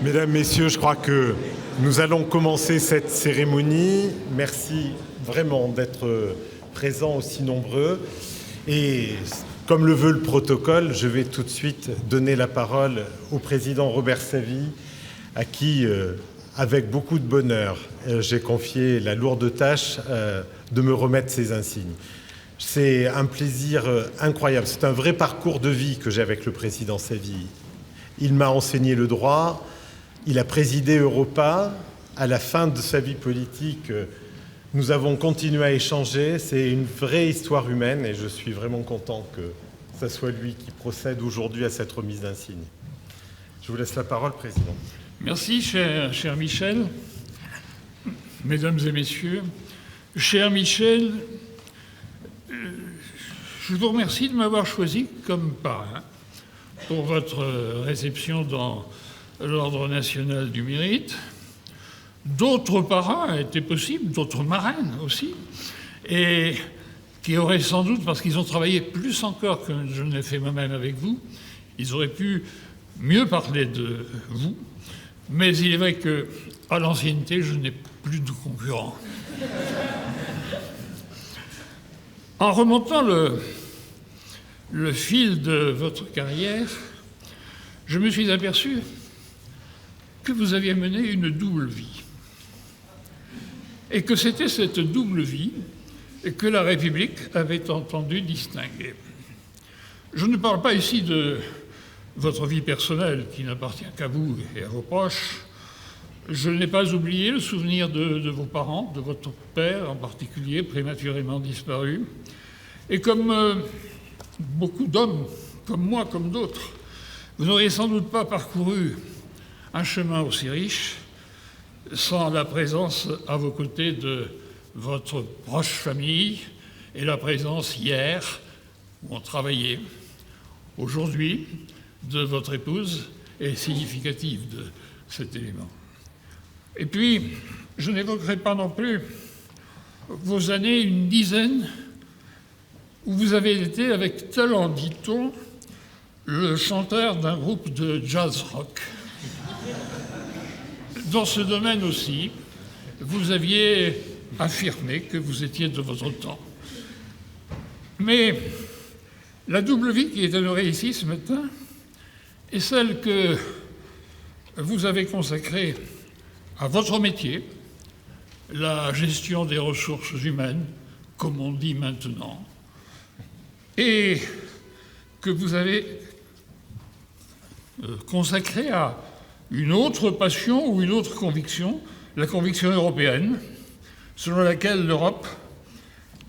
Mesdames, Messieurs, je crois que nous allons commencer cette cérémonie. Merci vraiment d'être présents aussi nombreux. Et comme le veut le protocole, je vais tout de suite donner la parole au président Robert Savy, à qui, avec beaucoup de bonheur, j'ai confié la lourde tâche de me remettre ces insignes. C'est un plaisir incroyable. C'est un vrai parcours de vie que j'ai avec le président Savy. Il m'a enseigné le droit, il a présidé Europa. À la fin de sa vie politique, nous avons continué à échanger. C'est une vraie histoire humaine et je suis vraiment content que ce soit lui qui procède aujourd'hui à cette remise d'insignes. Je vous laisse la parole, Président. Merci, cher Michel. Mesdames et messieurs, cher Michel, je vous remercie de m'avoir choisi comme parrain pour votre réception dans l'Ordre national du mérite. D'autres parrains étaient possibles, d'autres marraines aussi, et qui auraient sans doute, parce qu'ils ont travaillé plus encore que je ne l'ai fait moi-même avec vous, ils auraient pu mieux parler de vous, mais il est vrai qu'à l'ancienneté, je n'ai plus de concurrents. En remontant le fil de votre carrière, je me suis aperçu que vous aviez mené une double vie. Et que c'était cette double vie que la République avait entendu distinguer. Je ne parle pas ici de votre vie personnelle, qui n'appartient qu'à vous et à vos proches. Je n'ai pas oublié le souvenir de vos parents, de votre père en particulier, prématurément disparu. Et comme beaucoup d'hommes, comme moi, comme d'autres, vous n'auriez sans doute pas parcouru un chemin aussi riche sans la présence à vos côtés de votre proche famille et la présence hier, où on travaillait, aujourd'hui, de votre épouse est significative de cet élément. Et puis, je n'évoquerai pas non plus vos années, une dizaine, où vous avez été, avec talent, dit-on, le chanteur d'un groupe de jazz rock. Dans ce domaine aussi, vous aviez affirmé que vous étiez de votre temps. Mais la double vie qui est honorée ici ce matin est celle que vous avez consacrée à votre métier, la gestion des ressources humaines, comme on dit maintenant, et que vous avez consacrée à une autre passion ou une autre conviction, la conviction européenne, selon laquelle l'Europe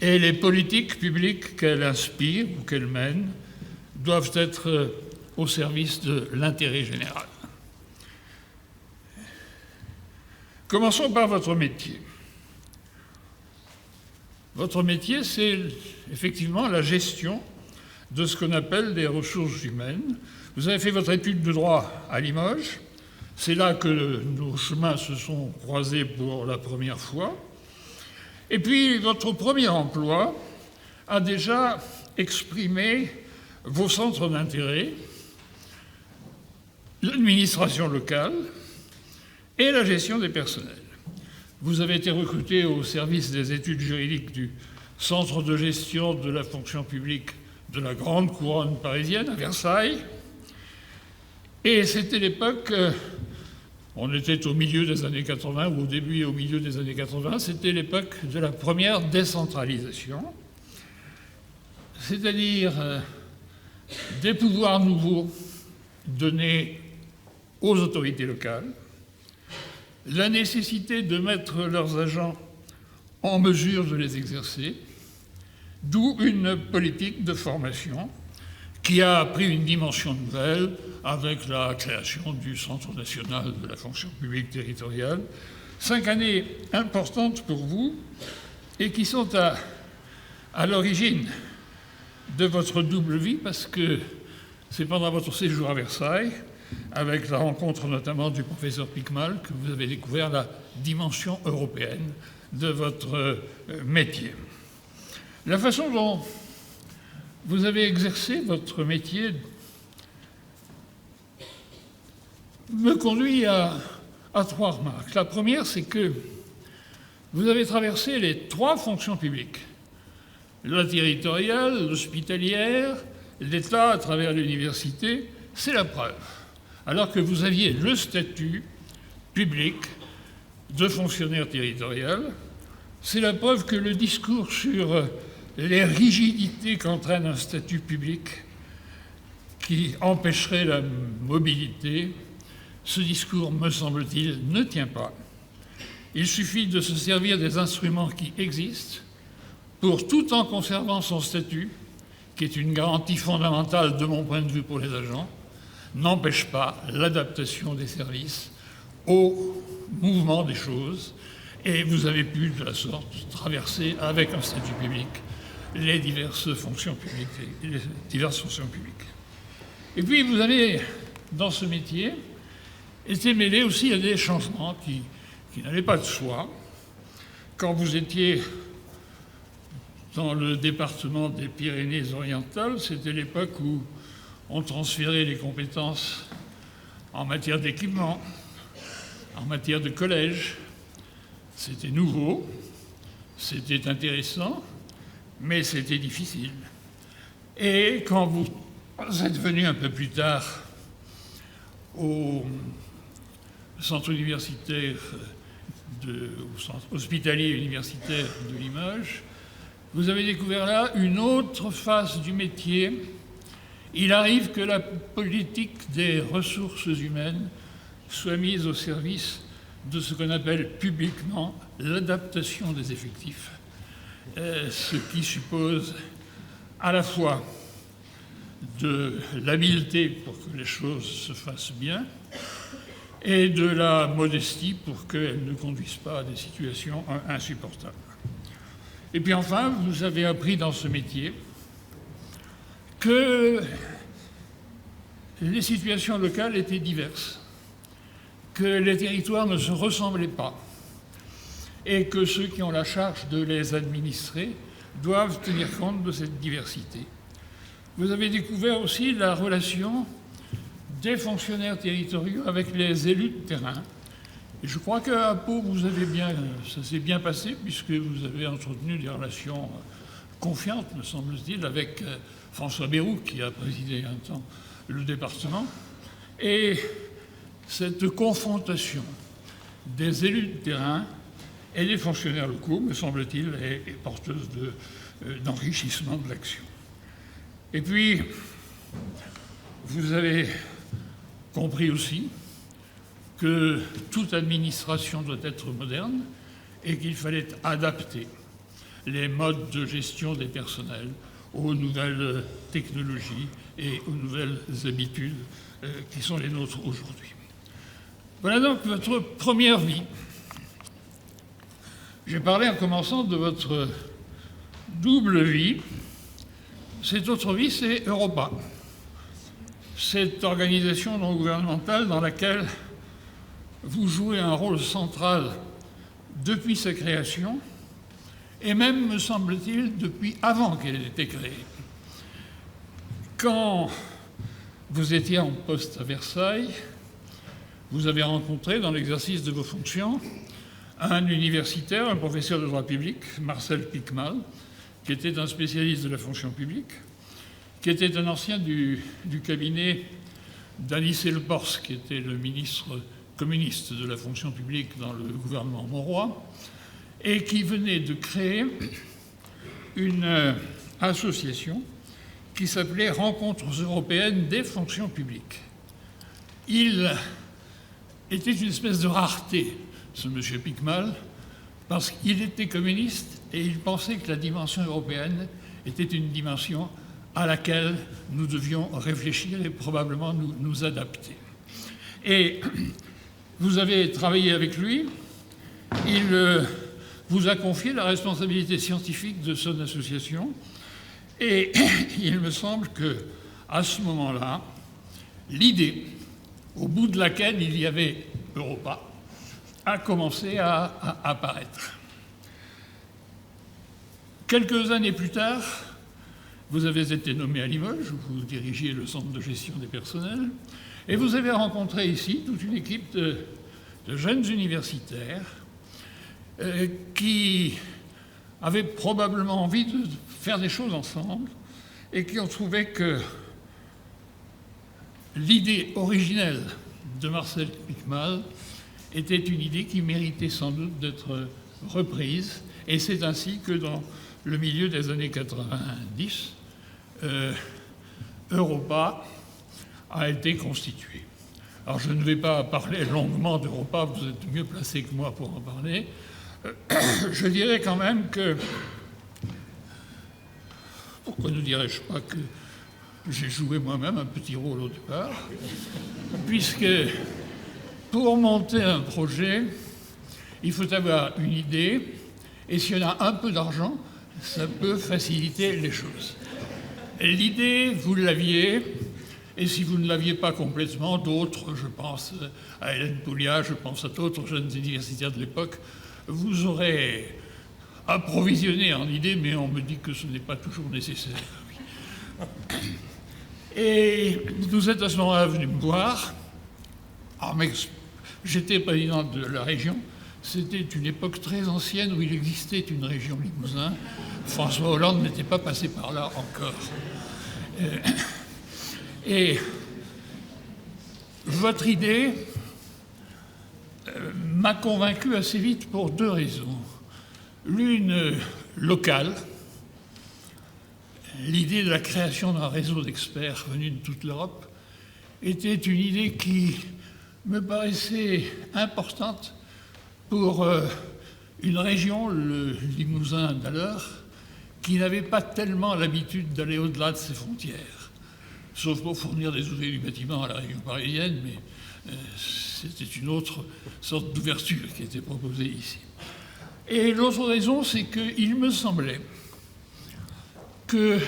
et les politiques publiques qu'elle inspire ou qu'elle mène doivent être au service de l'intérêt général. Commençons par votre métier. Votre métier, c'est effectivement la gestion de ce qu'on appelle des ressources humaines. Vous avez fait votre étude de droit à Limoges. C'est là que nos chemins se sont croisés pour la première fois. Et puis, votre premier emploi a déjà exprimé vos centres d'intérêt, l'administration locale et la gestion des personnels. Vous avez été recruté au service des études juridiques du Centre de gestion de la fonction publique de la Grande Couronne parisienne, à Versailles. Et c'était l'époque... On était au milieu des années 80, ou au début et au milieu des années 80, c'était l'époque de la première décentralisation, c'est-à-dire des pouvoirs nouveaux donnés aux autorités locales, la nécessité de mettre leurs agents en mesure de les exercer, d'où une politique de formation qui a pris une dimension nouvelle avec la création du Centre national de la fonction publique territoriale. 5 années importantes pour vous et qui sont à l'origine de votre double vie, parce que c'est pendant votre séjour à Versailles, avec la rencontre notamment du professeur Picmal, que vous avez découvert la dimension européenne de votre métier. La façon dont vous avez exercé votre métier me conduit à trois remarques. La première, c'est que vous avez traversé les trois fonctions publiques. La territoriale, l'hospitalière, l'État à travers l'université, c'est la preuve. Alors que vous aviez le statut public de fonctionnaire territorial, c'est la preuve que le discours sur les rigidités qu'entraîne un statut public qui empêcherait la mobilité, ce discours, me semble-t-il, ne tient pas. Il suffit de se servir des instruments qui existent pour, tout en conservant son statut, qui est une garantie fondamentale de mon point de vue pour les agents, n'empêche pas l'adaptation des services au mouvement des choses. Et vous avez pu, de la sorte, traverser avec un statut public les diverses fonctions publiques. Et puis, vous avez, dans ce métier, été mêlé aussi à des changements qui n'allaient pas de soi. Quand vous étiez dans le département des Pyrénées-Orientales, c'était l'époque où on transférait les compétences en matière d'équipement, en matière de collège. C'était nouveau, c'était intéressant, mais c'était difficile. Et quand vous êtes venu un peu plus tard au centre universitaire, au centre hospitalier universitaire de Limoges, vous avez découvert là une autre face du métier. Il arrive que la politique des ressources humaines soit mise au service de ce qu'on appelle publiquement l'adaptation des effectifs, ce qui suppose à la fois de l'habileté pour que les choses se fassent bien et de la modestie pour qu'elles ne conduisent pas à des situations insupportables. Et puis enfin, vous avez appris dans ce métier que les situations locales étaient diverses, que les territoires ne se ressemblaient pas et que ceux qui ont la charge de les administrer doivent tenir compte de cette diversité. Vous avez découvert aussi la relation des fonctionnaires territoriaux avec les élus de terrain. Et je crois qu'à Pau, ça s'est bien passé puisque vous avez entretenu des relations confiantes, me semble-t-il, avec François Bayrou, qui a présidé un temps le département. Et cette confrontation des élus de terrain et des fonctionnaires locaux, me semble-t-il, est porteuse d'enrichissement de l'action. Et puis, vous avez compris aussi que toute administration doit être moderne et qu'il fallait adapter les modes de gestion des personnels aux nouvelles technologies et aux nouvelles habitudes qui sont les nôtres aujourd'hui. Voilà donc votre première vie. J'ai parlé en commençant de votre double vie. Cette autre vie, c'est Europa, cette organisation non gouvernementale dans laquelle vous jouez un rôle central depuis sa création, et même, me semble-t-il, depuis avant qu'elle ait été créée. Quand vous étiez en poste à Versailles, vous avez rencontré, dans l'exercice de vos fonctions, un universitaire, un professeur de droit public, Marcel Piquemal, qui était un spécialiste de la fonction publique, qui était un ancien du cabinet d'Anicet Le Pors, qui était le ministre communiste de la fonction publique dans le gouvernement Mauroy, et qui venait de créer une association qui s'appelait Rencontres européennes des fonctions publiques. Il était une espèce de rareté, ce monsieur Piquemal, parce qu'il était communiste et il pensait que la dimension européenne était une dimension à laquelle nous devions réfléchir et probablement nous adapter. Et vous avez travaillé avec lui, il vous a confié la responsabilité scientifique de son association, et il me semble qu'à ce moment-là, l'idée, au bout de laquelle il y avait Europa, a commencé à apparaître. Quelques années plus tard, vous avez été nommé à Limoges, où vous dirigiez le centre de gestion des personnels, Et vous avez rencontré ici toute une équipe de jeunes universitaires qui avaient probablement envie de faire des choses ensemble et qui ont trouvé que l'idée originelle de Marcel Picmal était une idée qui méritait sans doute d'être reprise. Et c'est ainsi que dans le milieu des années 90, Europa a été constitué. Alors je ne vais pas parler longuement d'Europa, vous êtes mieux placé que moi pour en parler. Je dirais quand même que, pourquoi ne dirais-je pas que j'ai joué moi-même un petit rôle au départ, puisque pour monter un projet, il faut avoir une idée, et si on a un peu d'argent, ça peut faciliter les choses. L'idée, vous l'aviez, et si vous ne l'aviez pas complètement, d'autres, je pense à Hélène Pouliat, je pense à d'autres jeunes universitaires de l'époque, vous aurez approvisionné en idées, mais on me dit que ce n'est pas toujours nécessaire. Et vous êtes à ce moment-là venu me voir. Alors, j'étais président de la région. C'était une époque très ancienne où il existait une région Limousin. François Hollande n'était pas passé par là encore. Et votre idée m'a convaincu assez vite pour deux raisons. L'une locale, l'idée de la création d'un réseau d'experts venus de toute l'Europe était une idée qui me paraissait importante pour une région, le Limousin d'alors, qui n'avait pas tellement l'habitude d'aller au-delà de ses frontières, sauf pour fournir des ouvriers du bâtiment à la région parisienne, mais c'était une autre sorte d'ouverture qui était proposée ici. Et l'autre raison, c'est qu'il me semblait qu'on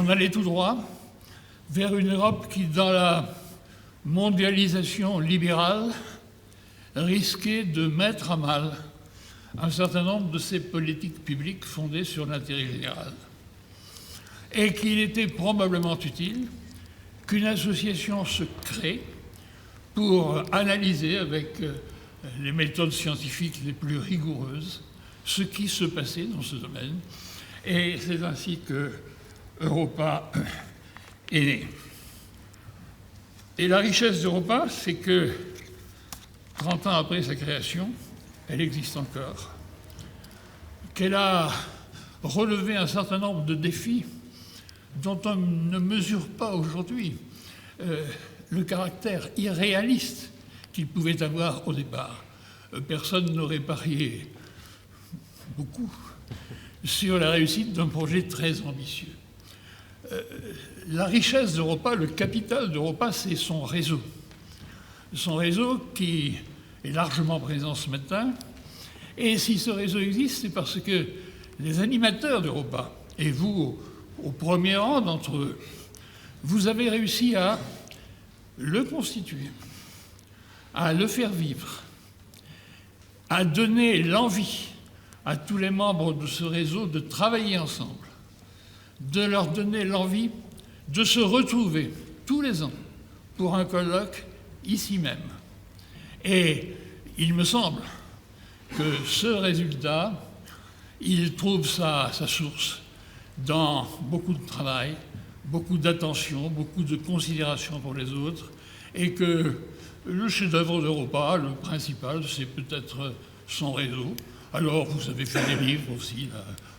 allait tout droit vers une Europe qui, dans la mondialisation libérale, risquait de mettre à mal un certain nombre de ces politiques publiques fondées sur l'intérêt général. Et qu'il était probablement utile qu'une association se crée pour analyser avec les méthodes scientifiques les plus rigoureuses ce qui se passait dans ce domaine. Et c'est ainsi que Europa est né. Et la richesse d'Europa, c'est que 30 ans après sa création, elle existe encore, qu'elle a relevé un certain nombre de défis dont on ne mesure pas aujourd'hui le caractère irréaliste qu'il pouvait avoir au départ. Personne n'aurait parié beaucoup sur la réussite d'un projet très ambitieux. La richesse d'Europa, le capital d'Europa, c'est son réseau. Son réseau qui est largement présent ce matin. Et si ce réseau existe, c'est parce que les animateurs d'Europa, et vous au premier rang d'entre eux, vous avez réussi à le constituer, à le faire vivre, à donner l'envie à tous les membres de ce réseau de travailler ensemble, de leur donner l'envie de se retrouver tous les ans pour un colloque ici même. Et il me semble que ce résultat, il trouve sa source dans beaucoup de travail, beaucoup d'attention, beaucoup de considération pour les autres, et que le chef-d'œuvre d'Europa, le principal, c'est peut-être son réseau. Alors, vous avez fait des livres aussi.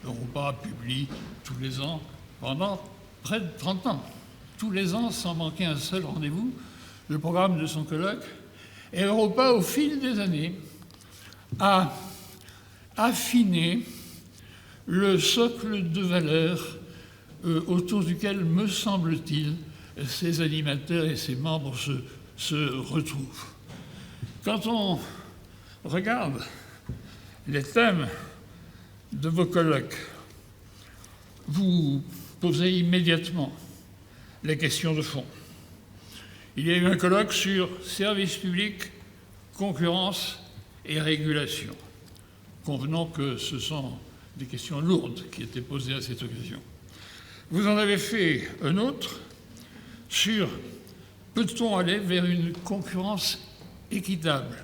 Europa publie tous les ans, pendant près de 30 ans, tous les ans, sans manquer un seul rendez-vous, le programme de son colloque. Et Europa, au fil des années, a affiné le socle de valeurs autour duquel, me semble-t-il, ces animateurs et ces membres se retrouvent. Quand on regarde les thèmes de vos colloques, vous posez immédiatement les questions de fond. Il y a eu un colloque sur services publics, concurrence et régulation. Convenons que ce sont des questions lourdes qui étaient posées à cette occasion. Vous en avez fait un autre sur peut-on aller vers une concurrence équitable,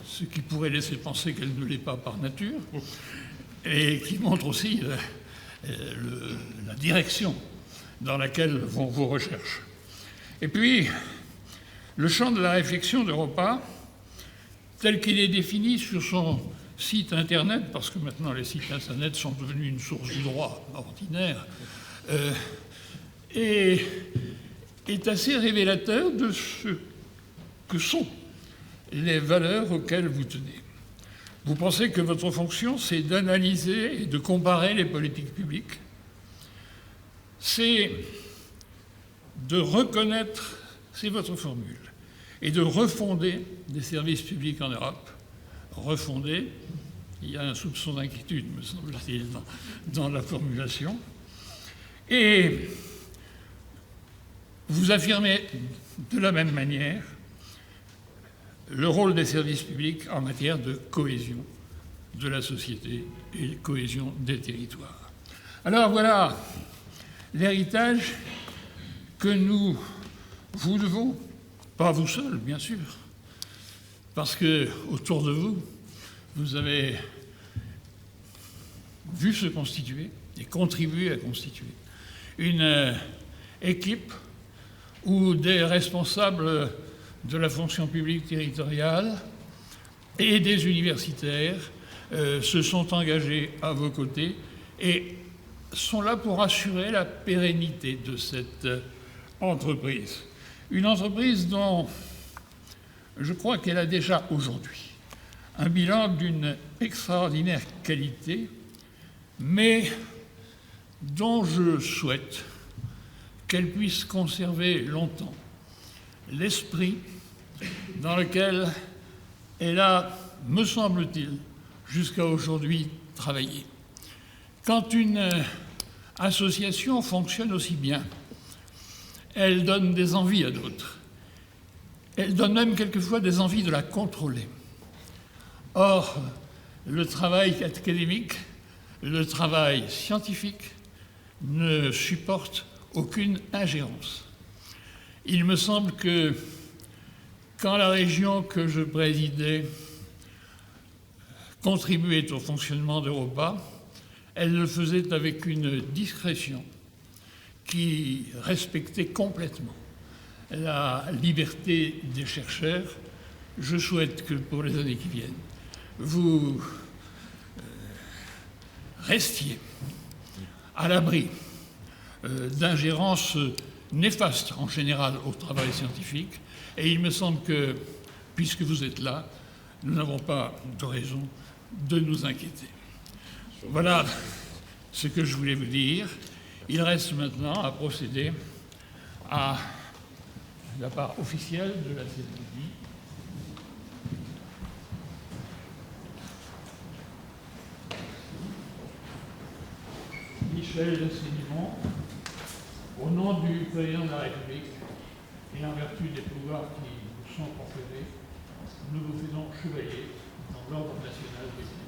ce qui pourrait laisser penser qu'elle ne l'est pas par nature, et qui montre aussi la direction dans laquelle vont vos recherches. Et puis, le champ de la réflexion d'Europa, tel qu'il est défini sur son site Internet, parce que maintenant les sites Internet sont devenus une source du droit ordinaire, est assez révélateur de ce que sont les valeurs auxquelles vous tenez. Vous pensez que votre fonction, c'est d'analyser et de comparer les politiques publiques, c'est de reconnaître, c'est votre formule, et de refonder des services publics en Europe. Refonder, il y a un soupçon d'inquiétude, me semble-t-il, dans la formulation. Et vous affirmez de la même manière le rôle des services publics en matière de cohésion de la société et de cohésion des territoires. Alors voilà l'héritage que nous vous devons, pas vous seul, bien sûr, parce que autour de vous, vous avez vu se constituer et contribuer à constituer une équipe où des responsables de la fonction publique territoriale et des universitaires se sont engagés à vos côtés et sont là pour assurer la pérennité de cette entreprise. Une entreprise dont je crois qu'elle a déjà aujourd'hui un bilan d'une extraordinaire qualité, mais dont je souhaite qu'elle puisse conserver longtemps l'esprit dans lequel elle a, me semble-t-il, jusqu'à aujourd'hui travaillé. Quand une association fonctionne aussi bien, elle donne des envies à d'autres. Elle donne même quelquefois des envies de la contrôler. Or, le travail académique, le travail scientifique ne supporte aucune ingérence. Il me semble que quand la région que je présidais contribuait au fonctionnement d'Europa, elle le faisait avec une discrétion qui respectait complètement la liberté des chercheurs. Je souhaite que pour les années qui viennent, vous restiez à l'abri d'ingérences néfastes en général au travail scientifique. Et il me semble que, puisque vous êtes là, nous n'avons pas de raison de nous inquiéter. Voilà ce que je voulais vous dire. Il reste maintenant à procéder à la part officielle de la cérémonie. Michel Sénimont, au nom du président de la République et en vertu des pouvoirs qui vous sont conférés, nous vous faisons chevalier dans l'ordre national des Mérites.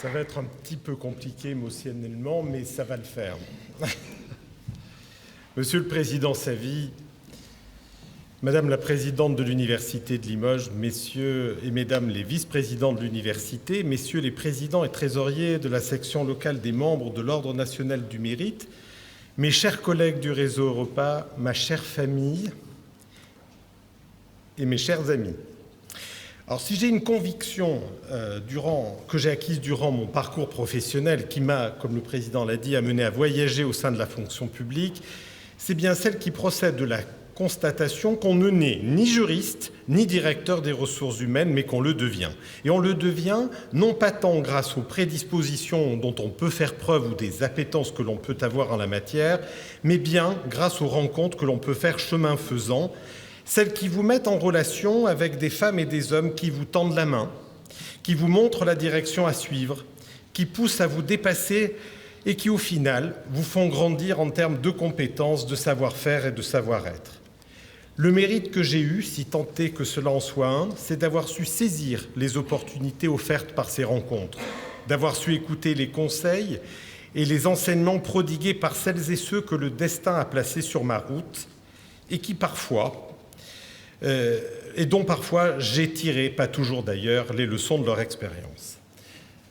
Ça va être un petit peu compliqué émotionnellement, mais ça va le faire. Monsieur le Président Savy, Madame la Présidente de l'Université de Limoges, Messieurs et Mesdames les vice-présidents de l'Université, Messieurs les présidents et trésoriers de la section locale des membres de l'Ordre national du Mérite, mes chers collègues du réseau Europa, ma chère famille et mes chers amis. Alors, si j'ai une conviction que j'ai acquise durant mon parcours professionnel qui m'a, comme le Président l'a dit, amené à voyager au sein de la fonction publique, c'est bien celle qui procède de la constatation qu'on ne naît ni juriste, ni directeur des ressources humaines, mais qu'on le devient. Et on le devient non pas tant grâce aux prédispositions dont on peut faire preuve ou des appétences que l'on peut avoir en la matière, mais bien grâce aux rencontres que l'on peut faire chemin faisant, celles qui vous mettent en relation avec des femmes et des hommes qui vous tendent la main, qui vous montrent la direction à suivre, qui poussent à vous dépasser et qui, au final, vous font grandir en termes de compétences, de savoir-faire et de savoir-être. Le mérite que j'ai eu, si tant est que cela en soit un, c'est d'avoir su saisir les opportunités offertes par ces rencontres, d'avoir su écouter les conseils et les enseignements prodigués par celles et ceux que le destin a placés sur ma route et qui dont parfois j'ai tiré, pas toujours d'ailleurs, les leçons de leur expérience.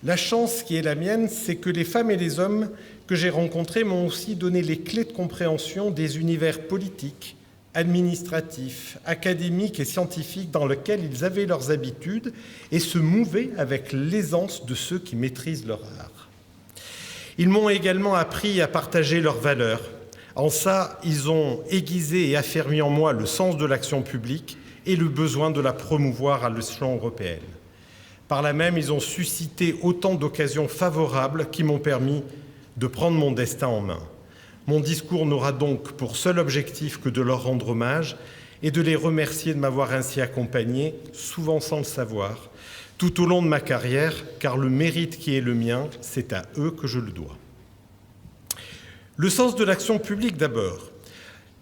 La chance qui est la mienne, c'est que les femmes et les hommes que j'ai rencontrés m'ont aussi donné les clés de compréhension des univers politiques, administratifs, académiques et scientifiques dans lesquels ils avaient leurs habitudes et se mouvaient avec l'aisance de ceux qui maîtrisent leur art. Ils m'ont également appris à partager leurs valeurs. En ça, ils ont aiguisé et affermi en moi le sens de l'action publique et le besoin de la promouvoir à l'échelon européen. Par là même, ils ont suscité autant d'occasions favorables qui m'ont permis de prendre mon destin en main. Mon discours n'aura donc pour seul objectif que de leur rendre hommage et de les remercier de m'avoir ainsi accompagné, souvent sans le savoir, tout au long de ma carrière, car le mérite qui est le mien, c'est à eux que je le dois. Le sens de l'action publique d'abord.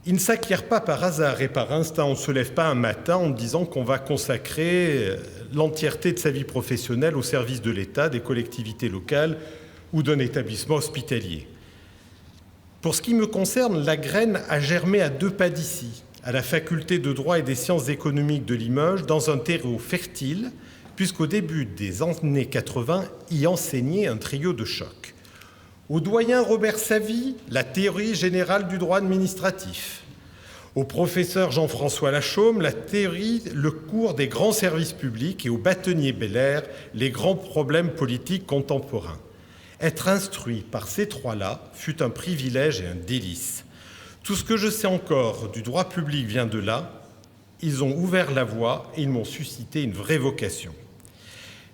Il ne s'acquiert pas par hasard et par instinct. On ne se lève pas un matin en disant qu'on va consacrer l'entièreté de sa vie professionnelle au service de l'État, des collectivités locales ou d'un établissement hospitalier. Pour ce qui me concerne, la graine a germé à 2 pas d'ici, à la faculté de droit et des sciences économiques de Limoges, dans un terreau fertile, puisqu'au début des années 80, y enseignait un trio de choc. Au doyen Robert Savy, la théorie générale du droit administratif. Au professeur Jean-François Lachaume, le cours des grands services publics, et au bâtonnier Belair, les grands problèmes politiques contemporains. Être instruit par ces 3-là fut un privilège et un délice. Tout ce que je sais encore du droit public vient de là. Ils ont ouvert la voie et ils m'ont suscité une vraie vocation.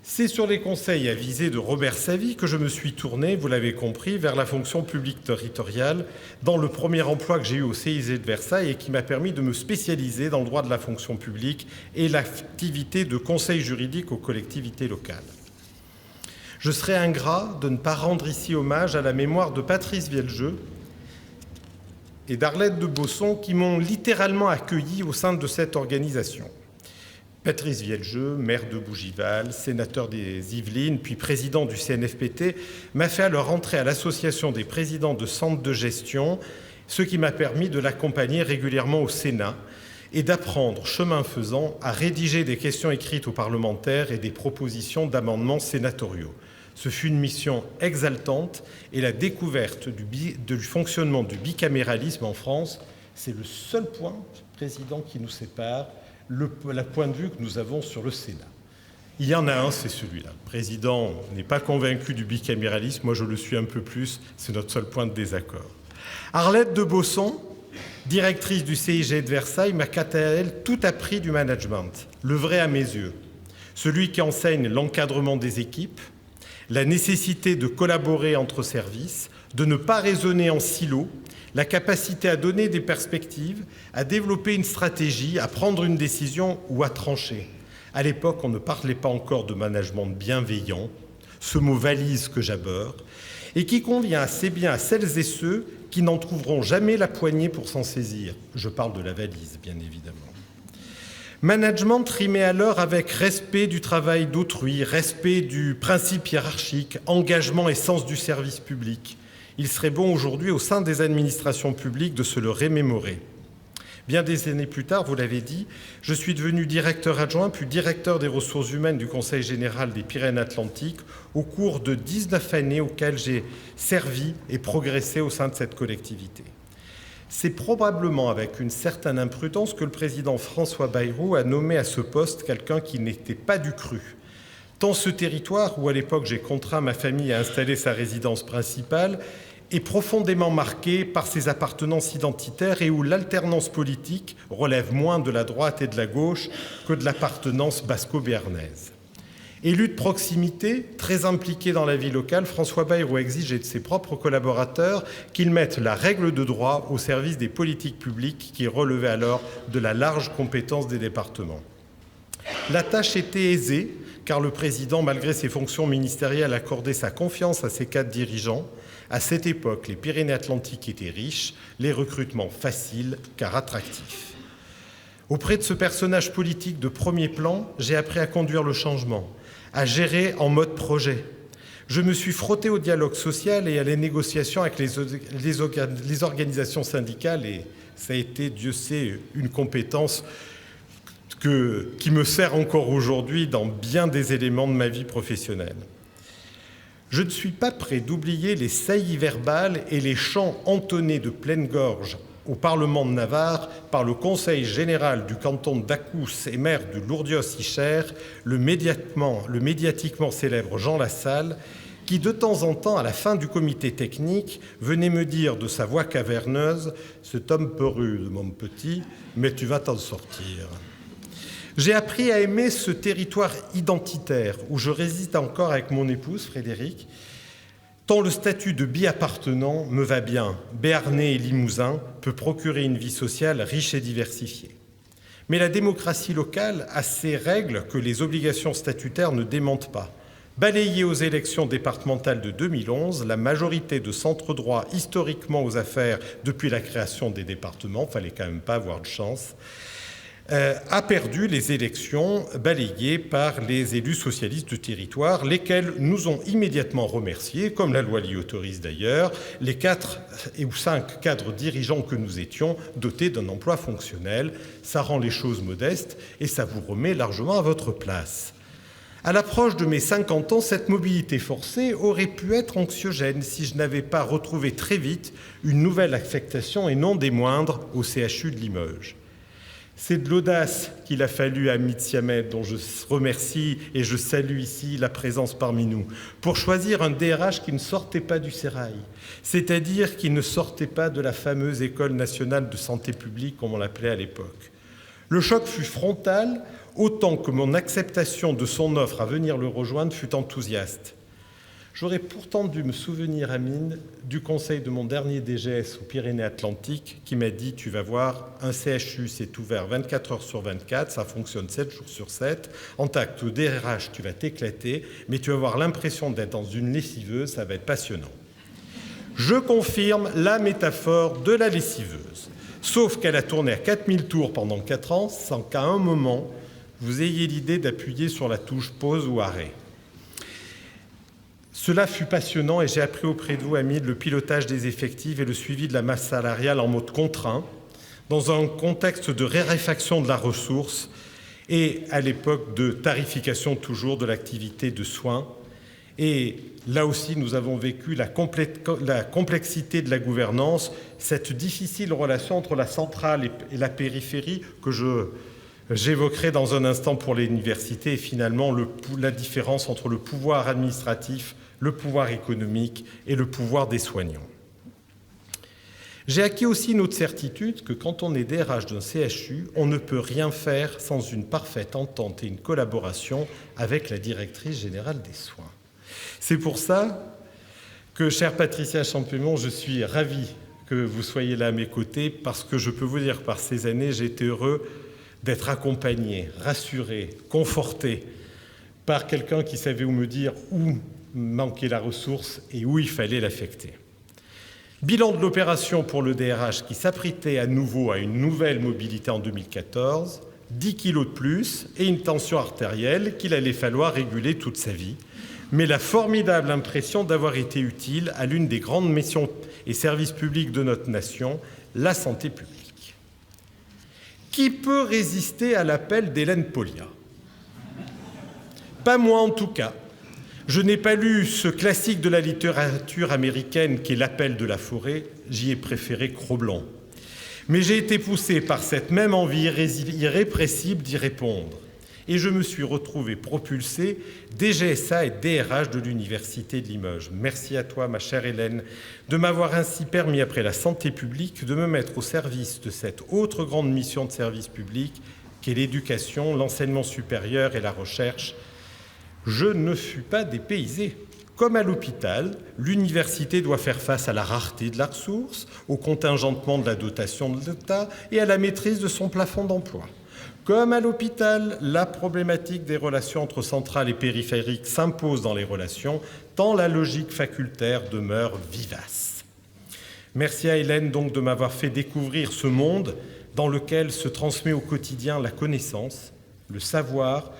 C'est sur les conseils avisés de Robert Savy que je me suis tourné, vous l'avez compris, vers la fonction publique territoriale dans le premier emploi que j'ai eu au CIG de Versailles et qui m'a permis de me spécialiser dans le droit de la fonction publique et l'activité de conseil juridique aux collectivités locales. Je serais ingrat de ne pas rendre ici hommage à la mémoire de Patrice Vieljeux et d'Arlette de Bosson qui m'ont littéralement accueilli au sein de cette organisation. Patrice Vieljeux, maire de Bougival, sénateur des Yvelines, puis président du CNFPT, m'a fait alors entrer à l'association des présidents de centres de gestion, ce qui m'a permis de l'accompagner régulièrement au Sénat et d'apprendre, chemin faisant, à rédiger des questions écrites aux parlementaires et des propositions d'amendements sénatoriaux. Ce fut une mission exaltante et la découverte du fonctionnement du bicaméralisme en France, c'est le seul point, président, qui nous sépare, le point de vue que nous avons sur le Sénat. Il y en a un, c'est celui-là. Le président n'est pas convaincu du bicaméralisme, moi je le suis un peu plus, c'est notre seul point de désaccord. Arlette de Bosson, directrice du CIG de Versailles, m'a quant à elle tout appris du management, le vrai à mes yeux, celui qui enseigne l'encadrement des équipes, la nécessité de collaborer entre services, de ne pas raisonner en silo, la capacité à donner des perspectives, à développer une stratégie, à prendre une décision ou à trancher. À l'époque, on ne parlait pas encore de management bienveillant, ce mot valise que j'aborde, et qui convient assez bien à celles et ceux qui n'en trouveront jamais la poignée pour s'en saisir. Je parle de la valise, bien évidemment. Management rimé alors avec respect du travail d'autrui, respect du principe hiérarchique, engagement et sens du service public. Il serait bon aujourd'hui, au sein des administrations publiques, de se le remémorer. Bien des années plus tard, vous l'avez dit, je suis devenu directeur adjoint, puis directeur des ressources humaines du Conseil général des Pyrénées-Atlantiques, au cours de 19 années auxquelles j'ai servi et progressé au sein de cette collectivité. C'est probablement avec une certaine imprudence que le président François Bayrou a nommé à ce poste quelqu'un qui n'était pas du cru. Tant ce territoire, où à l'époque j'ai contraint ma famille à installer sa résidence principale, est profondément marqué par ses appartenances identitaires et où l'alternance politique relève moins de la droite et de la gauche que de l'appartenance basco-béarnaise. Élu de proximité, très impliqué dans la vie locale, François Bayrou exige de ses propres collaborateurs qu'ils mettent la règle de droit au service des politiques publiques qui relevaient alors de la large compétence des départements. La tâche était aisée, car le président, malgré ses fonctions ministérielles, accordait sa confiance à ses 4 dirigeants. À cette époque, les Pyrénées-Atlantiques étaient riches, les recrutements faciles car attractifs. Auprès de ce personnage politique de premier plan, j'ai appris à conduire le changement, à gérer en mode projet. Je me suis frotté au dialogue social et à les négociations avec les organisations syndicales et ça a été, Dieu sait, une compétence qui me sert encore aujourd'hui dans bien des éléments de ma vie professionnelle. Je ne suis pas prêt d'oublier les saillies verbales et les chants entonnés de pleine gorge au Parlement de Navarre par le Conseil général du canton d'Acous et maire de Lourdios-Icher, le médiatiquement célèbre Jean Lassalle, qui de temps en temps, à la fin du comité technique, venait me dire de sa voix caverneuse « Cet homme peu rude, mon petit, mais tu vas t'en sortir ». J'ai appris à aimer ce territoire identitaire où je réside encore avec mon épouse, Frédéric, tant le statut de bi-appartenant me va bien. Béarnais et Limousin peut procurer une vie sociale riche et diversifiée. Mais la démocratie locale a ses règles que les obligations statutaires ne démentent pas. Balayée aux élections départementales de 2011, la majorité de centre droit historiquement aux affaires depuis la création des départements, fallait quand même pas avoir de chance, a perdu les élections balayées par les élus socialistes du territoire, lesquels nous ont immédiatement remerciés, comme la loi l'y autorise d'ailleurs, les 4 ou 5 cadres dirigeants que nous étions dotés d'un emploi fonctionnel. Ça rend les choses modestes et ça vous remet largement à votre place. À l'approche de mes 50 ans, cette mobilité forcée aurait pu être anxiogène si je n'avais pas retrouvé très vite une nouvelle affectation et non des moindres au CHU de Limoges. C'est de l'audace qu'il a fallu à Amit Siamet, dont je remercie et je salue ici la présence parmi nous, pour choisir un DRH qui ne sortait pas du sérail, c'est-à-dire qui ne sortait pas de la fameuse École nationale de santé publique, comme on l'appelait à l'époque. Le choc fut frontal, autant que mon acceptation de son offre à venir le rejoindre fut enthousiaste. J'aurais pourtant dû me souvenir, Amine, du conseil de mon dernier DGS aux Pyrénées-Atlantiques qui m'a dit « Tu vas voir, un CHU, c'est ouvert 24 heures sur 24, ça fonctionne 7 jours sur 7. En tant que DRH, tu vas t'éclater, mais tu vas avoir l'impression d'être dans une lessiveuse, ça va être passionnant. » Je confirme la métaphore de la lessiveuse, sauf qu'elle a tourné à 4000 tours pendant 4 ans sans qu'à un moment, vous ayez l'idée d'appuyer sur la touche pause ou arrêt. Cela fut passionnant et j'ai appris auprès de vous, Hamid, le pilotage des effectifs et le suivi de la masse salariale en mode contraint, dans un contexte de raréfaction de la ressource et à l'époque de tarification toujours de l'activité de soins. Et là aussi, nous avons vécu la complexité de la gouvernance, cette difficile relation entre la centrale et la périphérie que j'évoquerai dans un instant pour l'université et finalement la différence entre le pouvoir administratif, le pouvoir économique et le pouvoir des soignants. J'ai acquis aussi une autre certitude que quand on est DRH d'un CHU, on ne peut rien faire sans une parfaite entente et une collaboration avec la directrice générale des soins. C'est pour ça que, chère Patricia Champémont, je suis ravi que vous soyez là à mes côtés parce que je peux vous dire par ces années, j'ai été heureux d'être accompagné, rassuré, conforté par quelqu'un qui savait où me dire où manquait la ressource et où il fallait l'affecter. Bilan de l'opération pour le DRH qui s'apprêtait à nouveau à une nouvelle mobilité en 2014, 10 kilos de plus et une tension artérielle qu'il allait falloir réguler toute sa vie, mais la formidable impression d'avoir été utile à l'une des grandes missions et services publics de notre nation, la santé publique. Qui peut résister à l'appel d'Hélène Pauliat ? Pas moi en tout cas. Je n'ai pas lu ce classique de la littérature américaine qui est L'appel de la forêt, j'y ai préféré Cro-Blanc. Mais j'ai été poussé par cette même envie irrépressible d'y répondre. Et je me suis retrouvé propulsé DGSA et DRH de l'Université de Limoges. Merci à toi, ma chère Hélène, de m'avoir ainsi permis, après la santé publique, de me mettre au service de cette autre grande mission de service public qu'est l'éducation, l'enseignement supérieur et la recherche. Je ne fus pas dépaysé. Comme à l'hôpital, l'université doit faire face à la rareté de la ressource, au contingentement de la dotation de l'État et à la maîtrise de son plafond d'emploi. Comme à l'hôpital, la problématique des relations entre centrales et périphériques s'impose dans les relations, tant la logique facultaire demeure vivace. Merci à Hélène donc de m'avoir fait découvrir ce monde dans lequel se transmet au quotidien la connaissance, le savoir,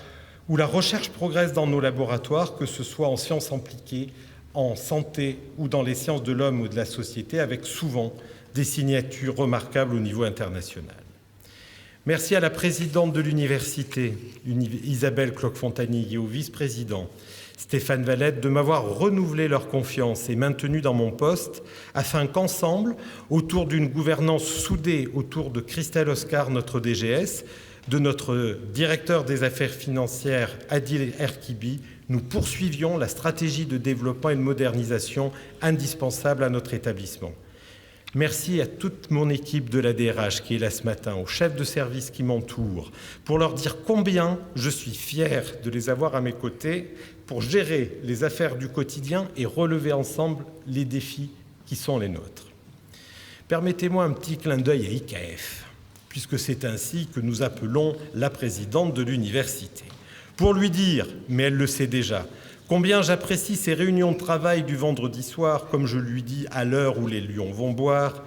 où la recherche progresse dans nos laboratoires, que ce soit en sciences appliquées, en santé ou dans les sciences de l'homme ou de la société, avec souvent des signatures remarquables au niveau international. Merci à la présidente de l'université, Isabelle Cloque-Fontagny, et au vice-président, Stéphane Valette, de m'avoir renouvelé leur confiance et maintenu dans mon poste, afin qu'ensemble, autour d'une gouvernance soudée autour de Christelle Oscar, notre DGS, de notre directeur des affaires financières, Adil Erkibi, nous poursuivions la stratégie de développement et de modernisation indispensable à notre établissement. Merci à toute mon équipe de la DRH qui est là ce matin, aux chefs de service qui m'entourent, pour leur dire combien je suis fier de les avoir à mes côtés pour gérer les affaires du quotidien et relever ensemble les défis qui sont les nôtres. Permettez-moi un petit clin d'œil à IKF, puisque c'est ainsi que nous appelons la présidente de l'université. Pour lui dire, mais elle le sait déjà, combien j'apprécie ces réunions de travail du vendredi soir, comme je lui dis à l'heure où les lions vont boire,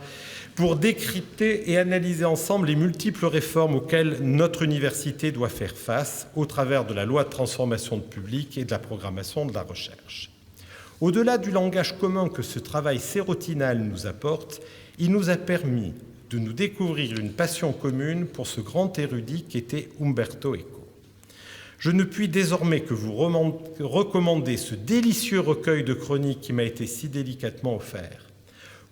pour décrypter et analyser ensemble les multiples réformes auxquelles notre université doit faire face au travers de la loi de transformation de public et de la programmation de la recherche. Au-delà du langage commun que ce travail sérotinal nous apporte, il nous a permis de nous découvrir une passion commune pour ce grand érudit qu'était Umberto Eco. Je ne puis désormais que vous recommander ce délicieux recueil de chroniques qui m'a été si délicatement offert.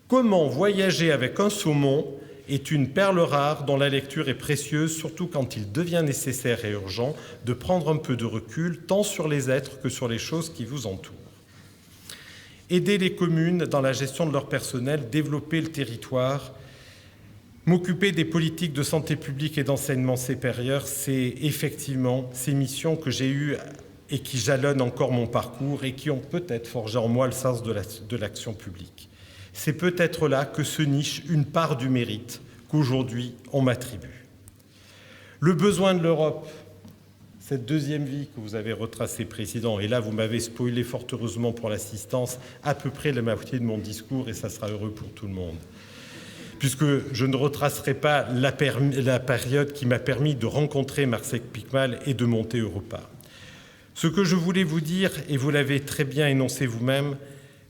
Comment voyager avec un saumon est une perle rare dont la lecture est précieuse, surtout quand il devient nécessaire et urgent de prendre un peu de recul, tant sur les êtres que sur les choses qui vous entourent. Aider les communes dans la gestion de leur personnel, développer le territoire, m'occuper des politiques de santé publique et d'enseignement supérieur, c'est effectivement ces missions que j'ai eues et qui jalonnent encore mon parcours et qui ont peut-être forgé en moi le sens de l'action publique. C'est peut-être là que se niche une part du mérite qu'aujourd'hui on m'attribue. Le besoin de l'Europe, cette deuxième vie que vous avez retracée, Président, et là vous m'avez spoilé fort heureusement pour l'assistance à peu près la moitié de mon discours et ça sera heureux pour tout le monde. Puisque je ne retracerai pas la période qui m'a permis de rencontrer Marcel Picmal et de monter Europa. Ce que je voulais vous dire, et vous l'avez très bien énoncé vous-même,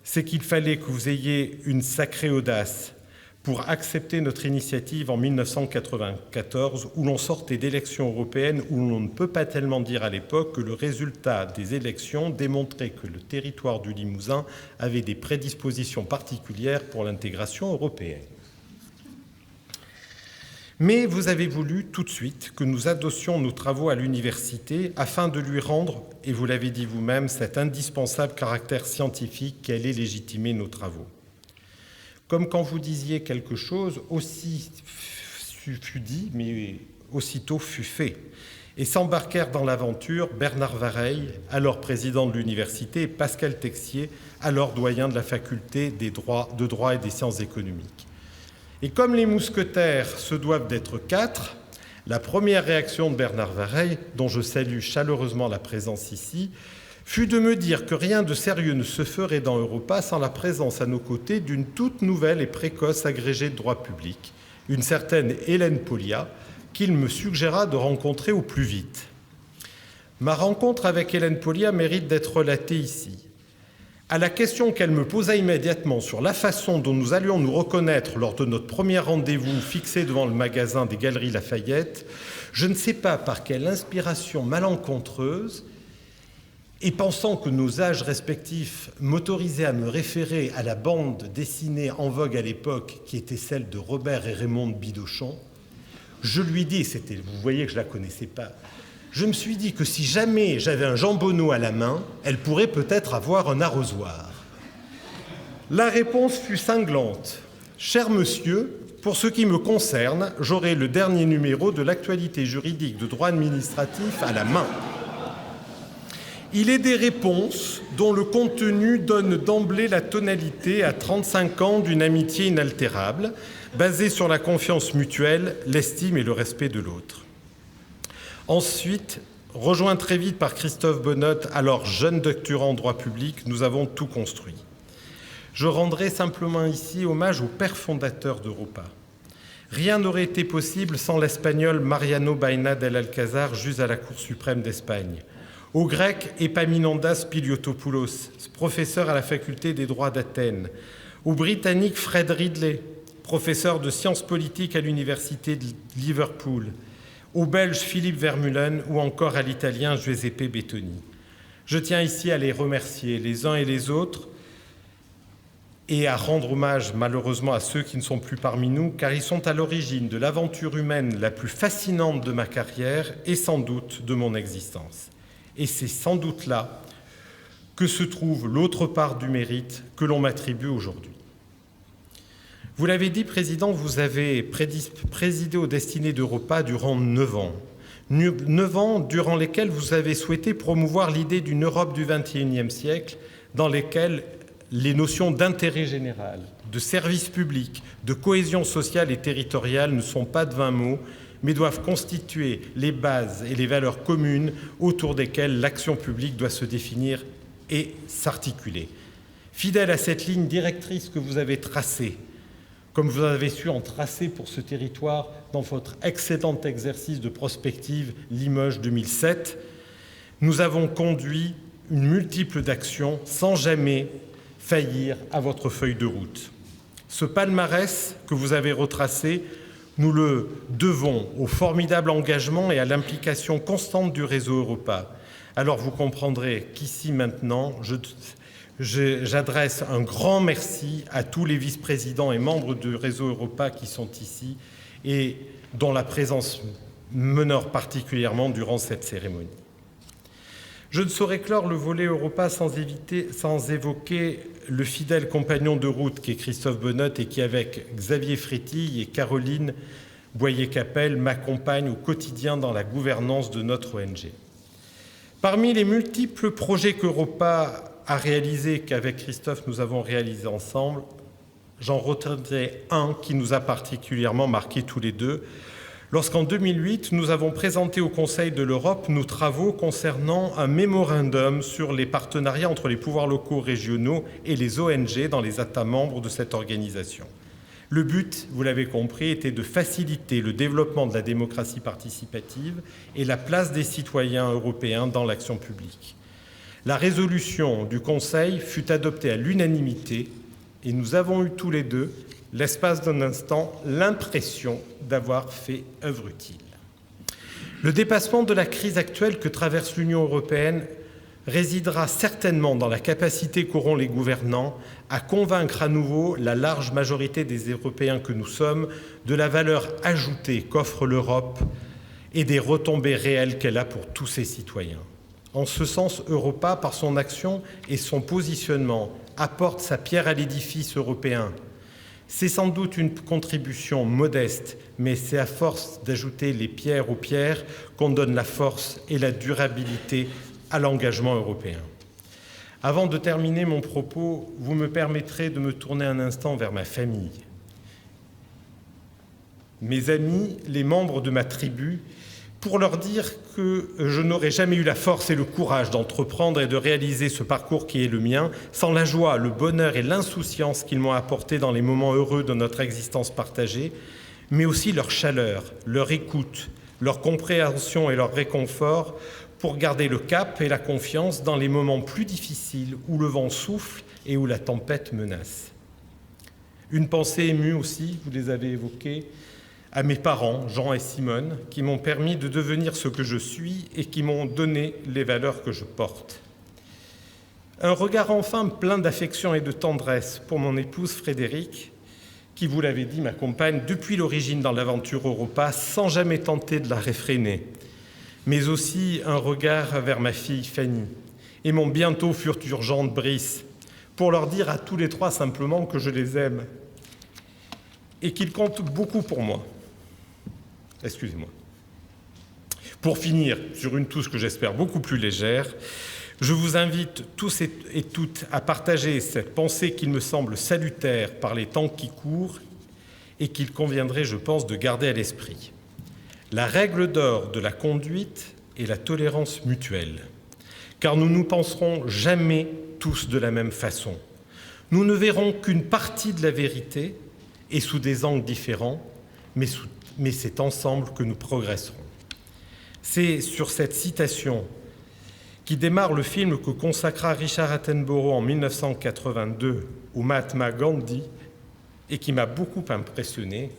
c'est qu'il fallait que vous ayez une sacrée audace pour accepter notre initiative en 1994, où l'on sortait d'élections européennes, où l'on ne peut pas tellement dire à l'époque que le résultat des élections démontrait que le territoire du Limousin avait des prédispositions particulières pour l'intégration européenne. Mais vous avez voulu tout de suite que nous adossions nos travaux à l'université afin de lui rendre, et vous l'avez dit vous-même, cet indispensable caractère scientifique qui allait légitimer nos travaux. Comme quand vous disiez quelque chose, aussi fut dit, mais aussitôt fut fait. Et s'embarquèrent dans l'aventure Bernard Vareille, alors président de l'université, et Pascal Texier, alors doyen de la faculté de droit et des sciences économiques. Et comme les mousquetaires se doivent d'être 4, la première réaction de Bernard Vareille, dont je salue chaleureusement la présence ici, fut de me dire que rien de sérieux ne se ferait dans Europa sans la présence à nos côtés d'une toute nouvelle et précoce agrégée de droit public, une certaine Hélène Polia, qu'il me suggéra de rencontrer au plus vite. Ma rencontre avec Hélène Polia mérite d'être relatée ici. À la question qu'elle me posa immédiatement sur la façon dont nous allions nous reconnaître lors de notre premier rendez-vous fixé devant le magasin des Galeries Lafayette, je ne sais pas par quelle inspiration malencontreuse, et pensant que nos âges respectifs m'autorisaient à me référer à la bande dessinée en vogue à l'époque, qui était celle de Robert et Raymond Bidochon, je lui dis, vous voyez que je ne la connaissais pas, je me suis dit que si jamais j'avais un jambonneau à la main, elle pourrait peut-être avoir un arrosoir. La réponse fut cinglante. « Cher monsieur, pour ce qui me concerne, j'aurai le dernier numéro de l'actualité juridique de droit administratif à la main. » Il est des réponses dont le contenu donne d'emblée la tonalité à 35 ans d'une amitié inaltérable, basée sur la confiance mutuelle, l'estime et le respect de l'autre. Ensuite, rejoint très vite par Christophe Bonnotte, alors jeune doctorant en droit public, nous avons tout construit. Je rendrai simplement ici hommage au père fondateur d'Europa. Rien n'aurait été possible sans l'Espagnol Mariano Baena del Alcázar, juge à la Cour suprême d'Espagne. Au grec Epaminondas Piliotopoulos, professeur à la faculté des droits d'Athènes. Au britannique Fred Ridley, professeur de sciences politiques à l'université de Liverpool. Au belge Philippe Vermeulen ou encore à l'italien Giuseppe Bettoni. Je tiens ici à les remercier les uns et les autres et à rendre hommage malheureusement à ceux qui ne sont plus parmi nous, car ils sont à l'origine de l'aventure humaine la plus fascinante de ma carrière et sans doute de mon existence. Et c'est sans doute là que se trouve l'autre part du mérite que l'on m'attribue aujourd'hui. Vous l'avez dit, Président, vous avez présidé aux destinées d'Europa durant 9 ans. 9 ans durant lesquels vous avez souhaité promouvoir l'idée d'une Europe du XXIe siècle dans lesquelles les notions d'intérêt général, de service public, de cohésion sociale et territoriale ne sont pas de vains mots, mais doivent constituer les bases et les valeurs communes autour desquelles l'action publique doit se définir et s'articuler. Fidèle à cette ligne directrice que vous avez tracée, comme vous avez su en tracer pour ce territoire dans votre excellent exercice de prospective Limoges 2007, nous avons conduit une multiple d'actions sans jamais faillir à votre feuille de route. Ce palmarès que vous avez retracé, nous le devons au formidable engagement et à l'implication constante du réseau Europa. Alors vous comprendrez qu'ici maintenant, j'adresse un grand merci à tous les vice-présidents et membres du réseau Europa qui sont ici et dont la présence m'honore particulièrement durant cette cérémonie. Je ne saurais clore le volet Europa sans évoquer le fidèle compagnon de route qui est Christophe Bonnotte et qui, avec Xavier Frétille et Caroline Boyer-Capelle, m'accompagne au quotidien dans la gouvernance de notre ONG. Parmi les multiples projets qu'Europa a réalisés, qu'avec Christophe nous avons réalisés ensemble, j'en retiendrai un qui nous a particulièrement marqués tous les deux, lorsqu'en 2008, nous avons présenté au Conseil de l'Europe nos travaux concernant un mémorandum sur les partenariats entre les pouvoirs locaux régionaux et les ONG dans les États membres de cette organisation. Le but, vous l'avez compris, était de faciliter le développement de la démocratie participative et la place des citoyens européens dans l'action publique. La résolution du Conseil fut adoptée à l'unanimité et nous avons eu tous les deux, l'espace d'un instant, l'impression d'avoir fait œuvre utile. Le dépassement de la crise actuelle que traverse l'Union européenne résidera certainement dans la capacité qu'auront les gouvernants à convaincre à nouveau la large majorité des Européens que nous sommes de la valeur ajoutée qu'offre l'Europe et des retombées réelles qu'elle a pour tous ses citoyens. En ce sens, Europa, par son action et son positionnement, apporte sa pierre à l'édifice européen. C'est sans doute une contribution modeste, mais c'est à force d'ajouter les pierres aux pierres qu'on donne la force et la durabilité à l'engagement européen. Avant de terminer mon propos, vous me permettrez de me tourner un instant vers ma famille. Mes amis, les membres de ma tribu, pour leur dire que je n'aurais jamais eu la force et le courage d'entreprendre et de réaliser ce parcours qui est le mien sans la joie, le bonheur et l'insouciance qu'ils m'ont apporté dans les moments heureux de notre existence partagée, mais aussi leur chaleur, leur écoute, leur compréhension et leur réconfort pour garder le cap et la confiance dans les moments plus difficiles où le vent souffle et où la tempête menace. Une pensée émue aussi, vous les avez évoquées, à mes parents, Jean et Simone, qui m'ont permis de devenir ce que je suis et qui m'ont donné les valeurs que je porte. Un regard enfin plein d'affection et de tendresse pour mon épouse Frédérique, qui, vous l'avez dit, m'accompagne depuis l'origine dans l'aventure Europa sans jamais tenter de la réfréner. mais aussi un regard vers ma fille Fanny et mon bientôt futur gendre Brice, pour leur dire à tous les trois simplement que je les aime et qu'ils comptent beaucoup pour moi. Excusez-moi. Pour finir sur une touche que j'espère beaucoup plus légère, je vous invite tous et toutes à partager cette pensée qu'il me semble salutaire par les temps qui courent et qu'il conviendrait, je pense, de garder à l'esprit. La règle d'or de la conduite est la tolérance mutuelle, car nous ne penserons jamais tous de la même façon. Nous ne verrons qu'une partie de la vérité et sous des angles différents, mais c'est ensemble que nous progresserons. C'est sur cette citation qui démarre le film que consacra Richard Attenborough en 1982 au Mahatma Gandhi et qui m'a beaucoup impressionné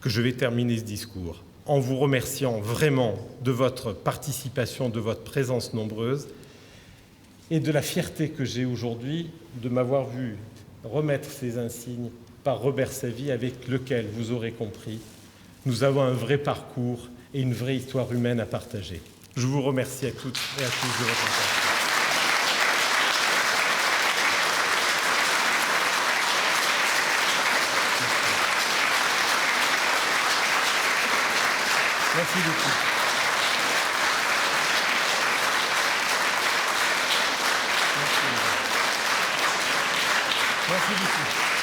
que je vais terminer ce discours en vous remerciant vraiment de votre participation, de votre présence nombreuse et de la fierté que j'ai aujourd'hui de m'avoir vu remettre ces insignes par Robert Savy, avec lequel, vous aurez compris, nous avons un vrai parcours et une vraie histoire humaine à partager. Je vous remercie à toutes et à tous de votre attention. Merci beaucoup. Merci beaucoup.